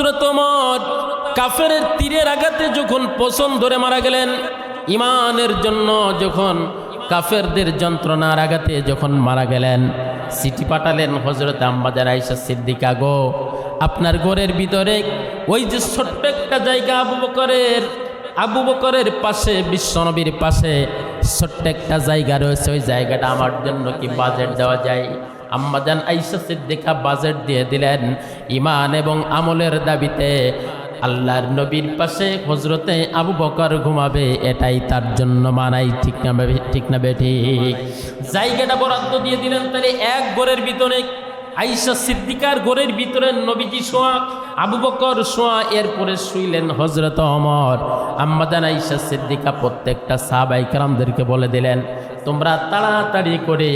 হযরত ওমর কাফেরের তীরের আঘাতে যখন পছন্দ ধরে মারা গেলেন, ইমানের জন্য যখন কাফেরদের যন্ত্রণার আঘাতে যখন মারা গেলেন, চিঠি পাঠালেন হযরত আম্মাজান আয়েশা সিদ্দিকা গো, আপনার ঘরের ভিতরে ওই যে ছোট্ট একটা জায়গা আবু বকরের পাশে, বিশ্বনবীর পাশে ছোট্ট একটা জায়গা রয়েছে, ওই জায়গাটা আমার জন্য কি বাজেট দেওয়া যায়? আম্মাজান আয়েশা সিদ্দিকা বাজেট দিয়ে দিলেন। ইমান এবং আমলের দাবিতে আল্লাহর নবীর পাশে হযরতে আবু বকর ঘুমাবে, এটাই তার জন্য মানাই। ঠিক না বেঠিক? জায়গাটা বরাদ্দ দিয়ে দিলেন। তাহলে এক ঘরের ভিতরে আয়েশা সিদ্দিকার ঘরের ভিতরে নবীজি শোয়া, আবু বকর শোয়া, এরপরে শুইলেন হযরত ওমর। আম্মাজান আয়েশা সিদ্দিকা প্রত্যেকটা সাহাবায়ে কেরামদেরকে বলে দিলেন, তোমরা তাড়াতাড়ি করে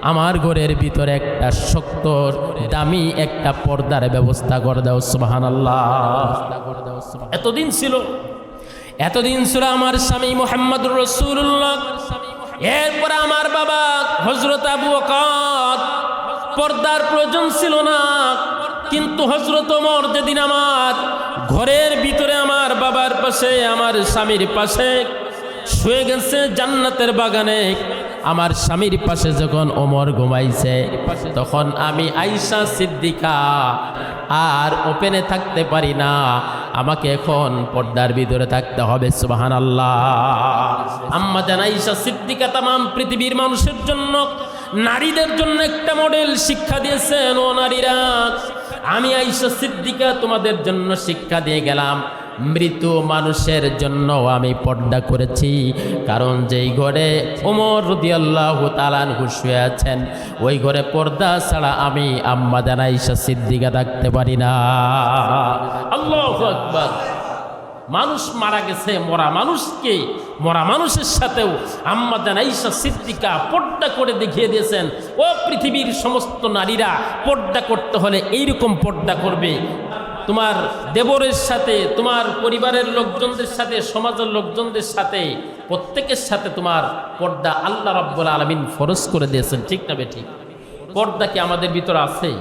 আমার ঘরের ভিতরে একটা শক্ত দামি একটা পর্দার ব্যবস্থা করে দাও। সুবহানাল্লাহ। এতদিন ছিল আমার স্বামী মুহাম্মদুর রাসূলুল্লাহ, এরপরে আমার বাবা হযরত আবু বকর, পর্দার প্রয়োজন ছিল না। কিন্তু হযরত ওমর যেদিন আমার ঘরের ভিতরে আমার বাবার পাশে, আমার স্বামীর পাশে শুয়ে গেছে জান্নাতের বাগানে, আমার স্বামীর পাশে যখন ওমর ঘুমাইছে, তখন আমি আয়েশা সিদ্দিকা আর ওপেনে থাকতে পারি না, আমাকে এখন পর্দার ভিতরে থাকতে হবে। সুবহানাল্লাহ। আম্মাজান আয়েশা সিদ্দিকা তামাম পৃথিবীর মানুষের জন্য, নারীদের জন্য একটা মডেল শিক্ষা দিয়েছেন। ও নারীরা, আমি আয়েশা সিদ্দিকা তোমাদের জন্য শিক্ষা দিয়ে গেলাম, মৃত মানুষের জন্য আমি পর্দা করেছি। কারণ যেই ঘরে ওমর রাদিয়াল্লাহু তাআলা আনহু শুয়ে আছেন, ওই ঘরে পর্দা ছাড়া আমি আম্মাজান আয়েশা সিদ্দিকা থাকতে পারি না। আল্লাহু আকবার। মানুষ মারা গেছে, মরা মানুষের সাথেও আম্মাজান আয়েশা সিদ্দিকা পর্দা করে দেখিয়ে দিয়েছেন। ও পৃথিবীর সমস্ত নারীরা, পর্দা করতে হলে এইরকম পর্দা করবে। তোমার দেবরের সাথে, তোমার পরিবারের লোকজনদের সাথে, সমাজের লোকজনদের সাথে, প্রত্যেকের সাথে তোমার পর্দা আল্লাহ রাব্বুল আলামিন ফরজ করে দিয়েছেন। ঠিক না বেঠিক? পর্দা কি আমাদের ভিতরে আছে?